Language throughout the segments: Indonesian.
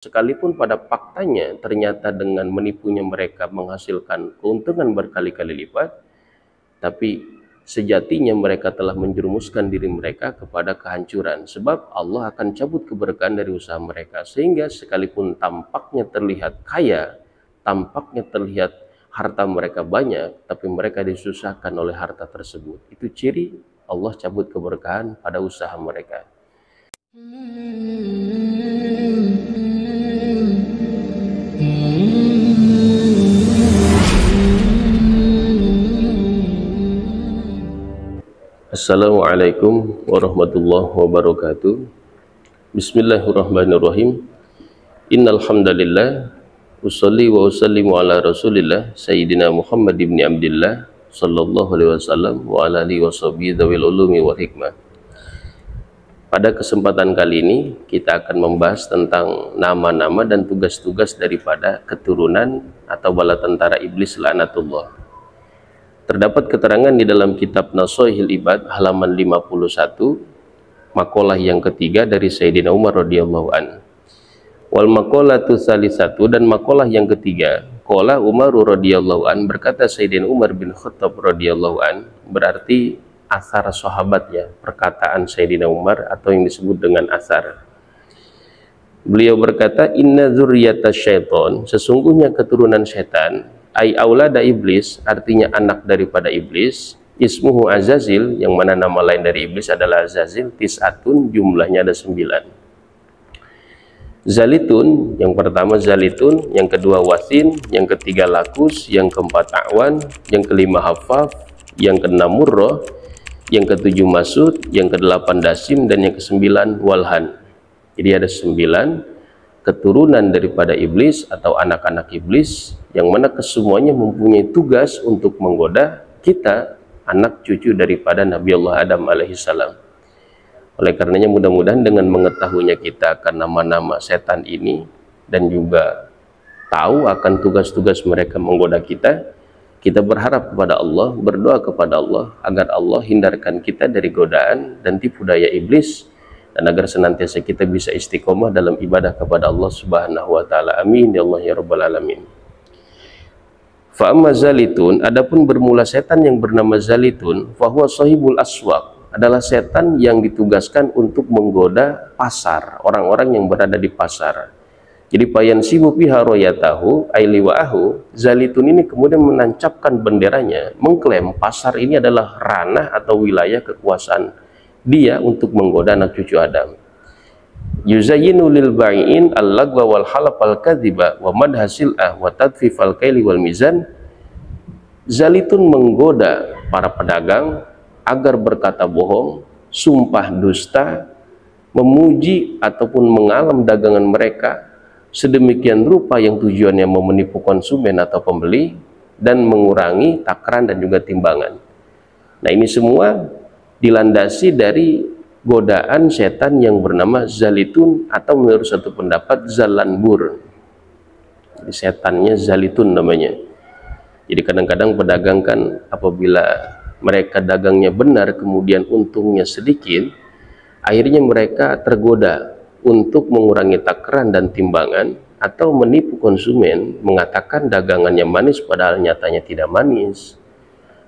Sekalipun pada faktanya ternyata dengan menipunya mereka menghasilkan keuntungan berkali-kali lipat, tapi sejatinya mereka telah menjerumuskan diri mereka kepada kehancuran, sebab Allah akan cabut keberkahan dari usaha mereka, sehingga sekalipun tampaknya terlihat kaya, tampaknya terlihat harta mereka banyak, tapi mereka disusahkan oleh harta tersebut. Itu ciri Allah cabut keberkahan pada usaha mereka. Assalamualaikum warahmatullahi wabarakatuh. Bismillahirrahmanirrahim. Innal hamdalillah usolli wa usallimu ala Rasulillah Sayyidina Muhammad ibn Abdillah sallallahu alaihi wasallam wa ala alihi washabihi dzawil ulumi wal hikmah. Pada kesempatan kali ini kita akan membahas tentang nama-nama dan tugas-tugas daripada keturunan atau bala tentara iblis laknatullah. Terdapat keterangan di dalam kitab Nasoihil Ibad halaman 51, makalah yang ketiga dari Sayyidina Umar radhiyallahu an. Wal maqalatu salisatu, dan makalah yang ketiga, qala Umar radhiyallahu an, berkata Sayyidina Umar bin Khattab radhiyallahu an, berarti asar sahabat ya, perkataan Sayyidina Umar atau yang disebut dengan asar. Beliau berkata, inna dzurriyyata syaiton, sesungguhnya keturunan setan, ai aulada iblis, artinya anak daripada iblis, ismuhu Azazil, yang mana nama lain dari iblis adalah Azazil, tis'atun, jumlahnya ada 9. Zalitun, yang pertama Zalitun, yang kedua Wasin, yang ketiga Lakus, yang keempat A'wan, yang kelima Hafaf, yang keenam Murrah, yang ketujuh Masud, yang kedelapan Dasim, dan yang kesembilan Walhan. Jadi ada 9 keturunan daripada iblis atau anak-anak iblis, yang mana kesemuanya mempunyai tugas untuk menggoda kita, anak cucu daripada Nabi Allah Adam alaihissalam. Oleh karenanya mudah-mudahan dengan mengetahuinya kita akan nama-nama setan ini dan juga tahu akan tugas-tugas mereka menggoda kita, kita berharap kepada Allah, berdoa kepada Allah agar Allah hindarkan kita dari godaan dan tipu daya iblis, dan agar senantiasa kita bisa istiqomah dalam ibadah kepada Allah Subhanahu wa taala. Amin ya Allah ya rabbal alamin. Fa amma Zalitun, adapun bermula setan yang bernama Zalitun, fa huwa sahibul aswaq, adalah setan yang ditugaskan untuk menggoda pasar, orang-orang yang berada di pasar. Jadi payan sibu biha royatahu ailiwaahu, Zalitun ini kemudian menancapkan benderanya, mengklaim pasar ini adalah ranah atau wilayah kekuasaan dia untuk menggoda anak cucu Adam. Yuzayyinu lil bai'in al-lagwa wal halaf al kadhiba wa madhasil'ah wa tadfif al kaili wal mizan. Zalitun menggoda para pedagang agar berkata bohong, sumpah dusta, memuji ataupun mengalam dagangan mereka sedemikian rupa yang tujuannya mau menipu konsumen atau pembeli dan mengurangi takaran dan juga timbangan. Nah, ini semua dilandasi dari godaan setan yang bernama Zalitun, atau menurut satu pendapat Zalanbur. Jadi setannya Zalitun namanya. Jadi kadang-kadang pedagang kan apabila mereka dagangnya benar kemudian untungnya sedikit, akhirnya mereka tergoda untuk mengurangi takaran dan timbangan atau menipu konsumen, mengatakan dagangannya manis padahal nyatanya tidak manis,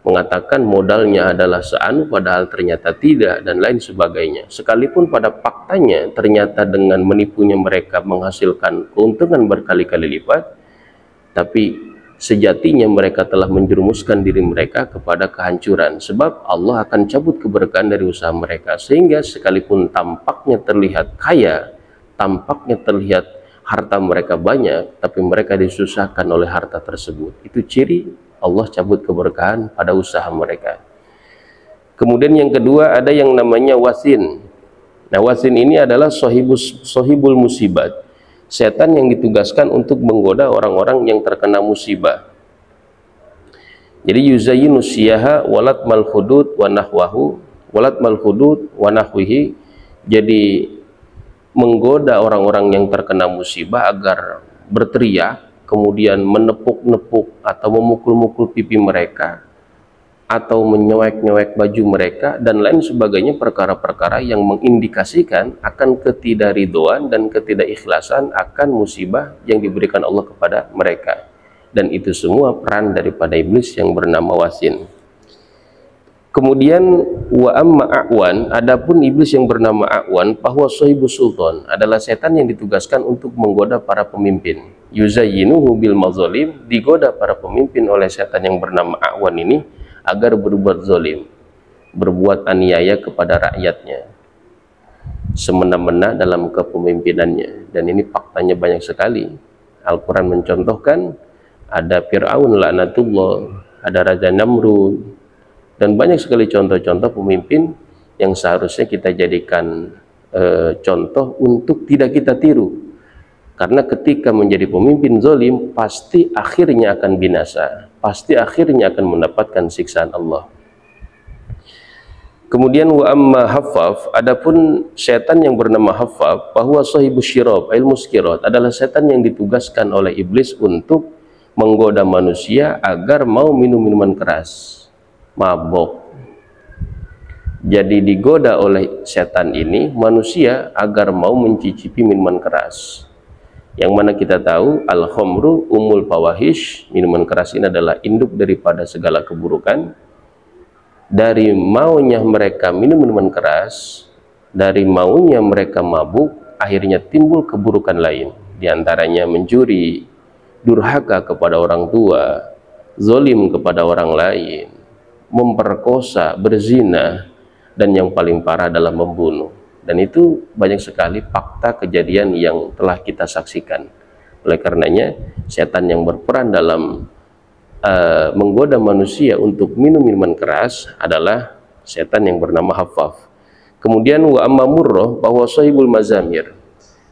mengatakan modalnya adalah seanu padahal ternyata tidak, dan lain sebagainya. Sekalipun pada faktanya ternyata dengan menipunya mereka menghasilkan keuntungan berkali-kali lipat, tapi sejatinya mereka telah menjerumuskan diri mereka kepada kehancuran, sebab Allah akan cabut keberkahan dari usaha mereka, sehingga sekalipun tampaknya terlihat kaya, tampaknya terlihat harta mereka banyak, tapi mereka disusahkan oleh harta tersebut. Itu ciri Allah cabut keberkahan pada usaha mereka. Kemudian yang kedua ada yang namanya Wasin. Nah, Wasin ini adalah sohibul musibat, setan yang ditugaskan untuk menggoda orang-orang yang terkena musibah. Jadi yuzayyinu siyaha walat mal hudud wa nahwahu, walat mal hudud wa nahwihi, jadi menggoda orang-orang yang terkena musibah agar berteriak, kemudian menepuk-nepuk atau memukul-mukul pipi mereka, atau menyewek-nyewek baju mereka, dan lain sebagainya, perkara-perkara yang mengindikasikan akan ketidakridhoan dan ketidakikhlasan akan musibah yang diberikan Allah kepada mereka. Dan itu semua peran daripada iblis yang bernama wasin. Kemudian wa amma a'wan, adapun iblis yang bernama a'wan, bahwa sahibus sultan adalah setan yang ditugaskan untuk menggoda para pemimpin. Yuzayyinuhu bil mazalim, digoda para pemimpin oleh setan yang bernama a'wan ini agar berbuat zalim, berbuat aniaya kepada rakyatnya, semena-mena dalam kepemimpinannya. Dan ini faktanya banyak sekali. Al-Quran mencontohkan ada Fir'aun laknatullah, ada Raja Namrud, dan banyak sekali contoh-contoh pemimpin yang seharusnya kita jadikan contoh untuk tidak kita tiru. Karena ketika menjadi pemimpin zalim, pasti akhirnya akan binasa, pasti akhirnya akan mendapatkan siksaan Allah. Kemudian wa amma Haffaf, adapun setan yang bernama Haffaf, bahwa sahibus syirab ilmu muskirat adalah setan yang ditugaskan oleh iblis untuk menggoda manusia agar mau minum minuman keras, mabok. Jadi digoda oleh setan ini manusia agar mau mencicipi minuman keras, yang mana kita tahu al-khamru umul fawahish, minuman keras ini adalah induk daripada segala keburukan. Dari maunya mereka minum minuman keras, dari maunya mereka mabuk, akhirnya timbul keburukan lain, diantaranya mencuri, durhaka kepada orang tua, zalim kepada orang lain, memperkosa, berzina, dan yang paling parah adalah membunuh. Dan itu banyak sekali fakta kejadian yang telah kita saksikan. Oleh karenanya, setan yang berperan dalam menggoda manusia untuk minum minuman keras adalah setan yang bernama Haffaf. Kemudian wa amma Murrah, bahwa sahibul mazamir.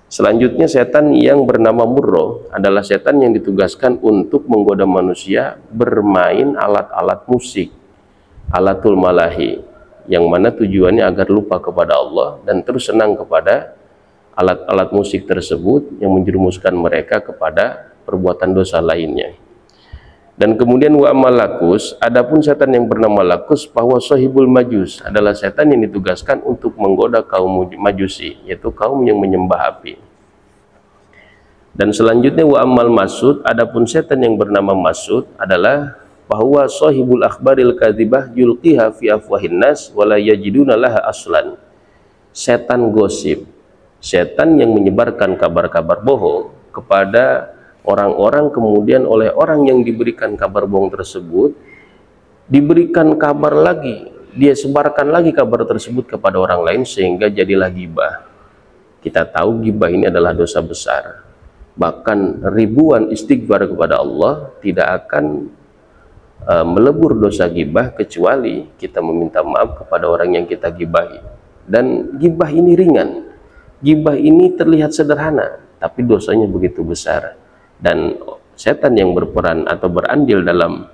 Selanjutnya setan yang bernama Murrah adalah setan yang ditugaskan untuk menggoda manusia bermain alat-alat musik, alatul malahi, yang mana tujuannya agar lupa kepada Allah dan terus senang kepada alat-alat musik tersebut yang menjerumuskan mereka kepada perbuatan dosa lainnya. Dan kemudian wa amal lakus, adapun setan yang bernama lakus, bahwa sahibul majus adalah setan yang ditugaskan untuk menggoda kaum majusi, yaitu kaum yang menyembah api. Dan selanjutnya wa amal masud, adapun setan yang bernama masud adalah bahwa sahibul akhbaril kadzibah yulqiha fi afwahin nas wala yajiduna laha aslan. Setan gosip, setan yang menyebarkan kabar-kabar bohong kepada orang-orang, kemudian oleh orang yang diberikan kabar bohong tersebut diberikan kabar lagi, dia sebarkan lagi kabar tersebut kepada orang lain, sehingga jadilah gibah. Kita tahu gibah ini adalah dosa besar, bahkan ribuan istighfar kepada Allah tidak akan melebur dosa gibah kecuali kita meminta maaf kepada orang yang kita gibahi. Dan gibah ini ringan, gibah ini terlihat sederhana, tapi dosanya begitu besar. Dan setan yang berperan atau berandil dalam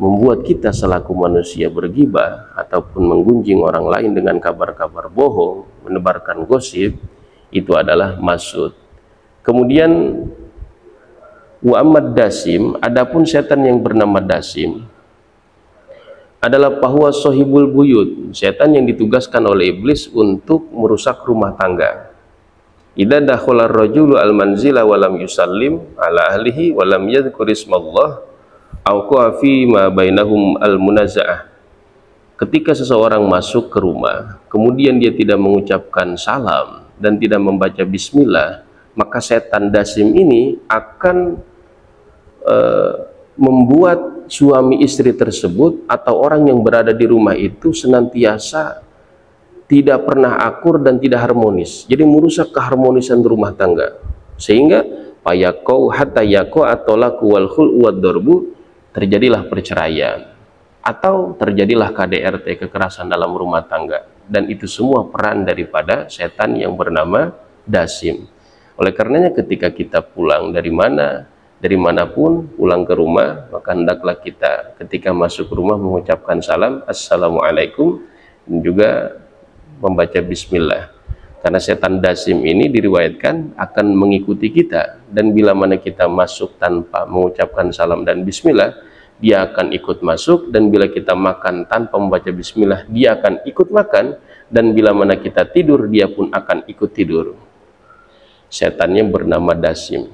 membuat kita selaku manusia bergibah ataupun menggunjing orang lain dengan kabar-kabar bohong, menebarkan gosip, itu adalah masud. Kemudian wa amad dasim, adapun setan yang bernama dasim adalah bahwa sahibul buyut, setan yang ditugaskan oleh iblis untuk merusak rumah tangga. Idza dakhala ar-rajulu al-manzila wa lam yusallim ala ahlihi wa lam yadhkur ismallah aw qafi ma bainahum al-munazaah. Ketika seseorang masuk ke rumah, kemudian dia tidak mengucapkan salam dan tidak membaca bismillah, maka setan dasim ini akan membuat suami istri tersebut atau orang yang berada di rumah itu senantiasa tidak pernah akur dan tidak harmonis. Jadi merusak keharmonisan rumah tangga, sehingga payakau hatta yako atau laku wal khul wad darbu, terjadilah perceraian atau terjadilah KDRT, kekerasan dalam rumah tangga. Dan itu semua peran daripada setan yang bernama dasim. Oleh karenanya ketika kita pulang dari manapun pulang ke rumah, maka hendaklah kita ketika masuk rumah mengucapkan salam assalamualaikum dan juga membaca bismillah. Karena setan dasim ini diriwayatkan akan mengikuti kita, dan bila mana kita masuk tanpa mengucapkan salam dan bismillah, dia akan ikut masuk, dan bila kita makan tanpa membaca bismillah, dia akan ikut makan, dan bila mana kita tidur, dia pun akan ikut tidur. Setannya bernama Dasim.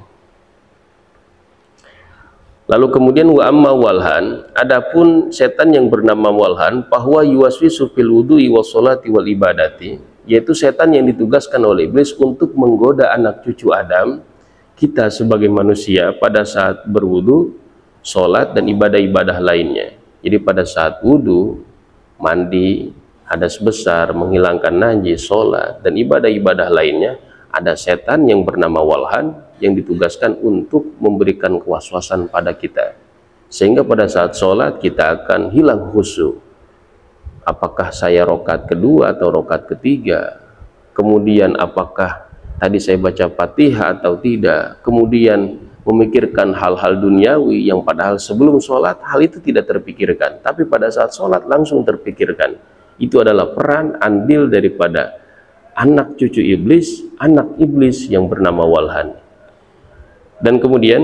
Lalu kemudian wa amma walhan, adapun setan yang bernama walhan, bahwa yuwaswisu fil wudu'i was sholati wal ibadati, yaitu setan yang ditugaskan oleh iblis untuk menggoda anak cucu Adam, kita sebagai manusia pada saat berwudu, sholat, dan ibadah-ibadah lainnya. Jadi pada saat wudu, mandi, hadas besar, menghilangkan najis, sholat, dan ibadah-ibadah lainnya, ada setan yang bernama walhan yang ditugaskan untuk memberikan kewaswasan pada kita, sehingga pada saat sholat kita akan hilang khusyuk. Apakah saya rokat kedua atau rokat ketiga, kemudian apakah tadi saya baca Fatihah atau tidak, kemudian memikirkan hal-hal duniawi yang padahal sebelum sholat hal itu tidak terpikirkan, tapi pada saat sholat langsung terpikirkan. Itu adalah peran andil daripada anak cucu iblis, anak iblis yang bernama walhan. Dan kemudian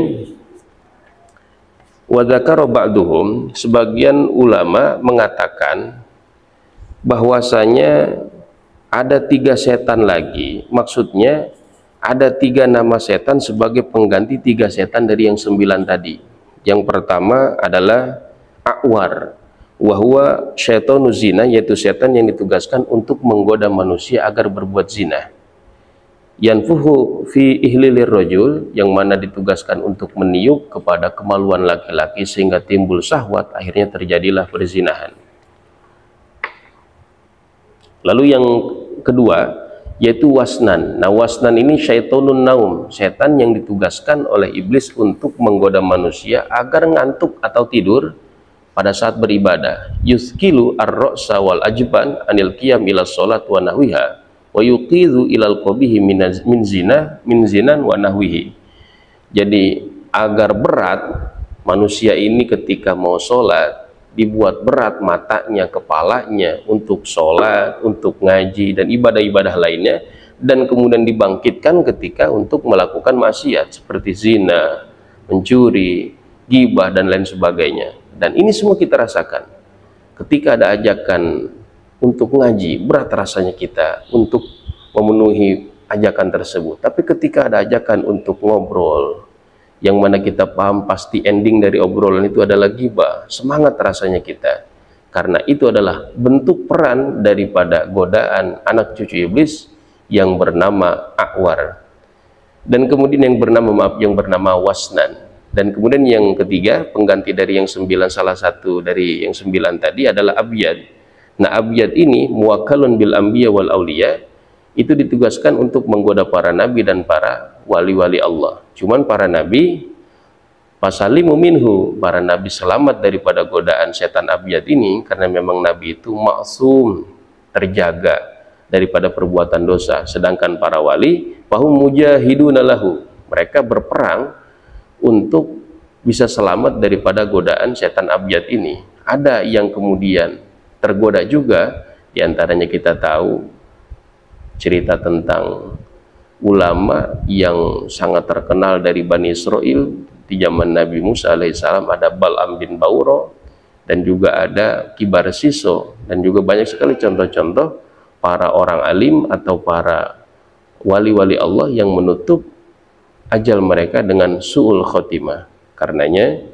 wa dzakara ba'duhum, sebagian ulama mengatakan bahwasanya ada 3 setan lagi, maksudnya ada 3 nama setan sebagai pengganti 3 setan dari yang 9 tadi. Yang pertama adalah A'war, wahwa syaitanu zina, yaitu setan yang ditugaskan untuk menggoda manusia agar berbuat zina. Yanfuhu fi ihlilir rajul, yang mana ditugaskan untuk meniup kepada kemaluan laki-laki sehingga timbul syahwat, akhirnya terjadilah perzinahan. Lalu yang kedua yaitu wasnan. Nah, wasnan ini syaitonun naum, setan yang ditugaskan oleh iblis untuk menggoda manusia agar ngantuk atau tidur pada saat beribadah. Yuskilu ar-ra'sa wal ajban anil qiyam ila sholat wa nahwiha wa yuqidhu ilal qabihi min zinan wa nahwihi. Jadi agar berat manusia ini ketika mau sholat, dibuat berat matanya, kepalanya untuk sholat, untuk ngaji, dan ibadah-ibadah lainnya, dan kemudian dibangkitkan ketika untuk melakukan maksiat seperti zina, mencuri, ghibah, dan lain sebagainya. Dan ini semua kita rasakan ketika ada ajakan untuk ngaji, berat rasanya kita untuk memenuhi ajakan tersebut. Tapi ketika ada ajakan untuk ngobrol, yang mana kita paham pasti ending dari obrolan itu adalah ghibah, semangat rasanya kita, karena itu adalah bentuk peran daripada godaan anak cucu iblis yang bernama A'war. Dan kemudian yang bernama wasnan. Dan kemudian yang ketiga, pengganti dari yang 9, salah satu dari yang 9 tadi adalah abyad. Nah, abyad ini muwakkalun bil anbiya wal auliya, itu ditugaskan untuk menggoda para nabi dan para wali-wali Allah. Cuman para nabi fasalimu minhu, para nabi selamat daripada godaan setan abyad ini, karena memang nabi itu maksum, terjaga daripada perbuatan dosa. Sedangkan para wali fahum mujahiduna lahu, mereka berperang untuk bisa selamat daripada godaan setan abyad ini. Ada yang kemudian tergoda juga, diantaranya kita tahu cerita tentang ulama yang sangat terkenal dari Bani Israel di zaman Nabi Musa alaihissalam, ada Bal'am bin Bauro, dan juga ada Kibar Siso, dan juga banyak sekali contoh-contoh para orang alim atau para wali-wali Allah yang menutup ajal mereka dengan su'ul khotimah. Karenanya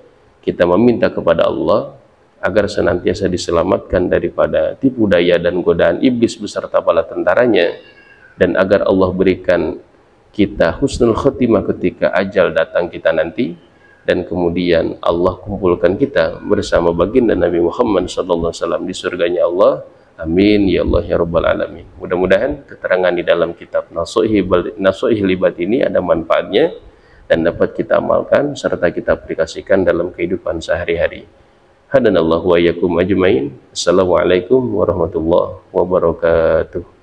kita meminta kepada Allah agar senantiasa diselamatkan daripada tipu daya dan godaan iblis beserta bala tentaranya, dan agar Allah berikan kita husnul khotimah ketika ajal datang kita nanti, dan kemudian Allah kumpulkan kita bersama baginda Nabi Muhammad SAW di surganya Allah. Amin ya Allah ya Rabbal Alamin. Mudah-mudahan keterangan di dalam kitab Nasuhi Libat ini ada manfaatnya dan dapat kita amalkan serta kita aplikasikan dalam kehidupan sehari-hari. Hadanallahu wa iyyakum ajmain. Assalamualaikum warahmatullahi wabarakatuh.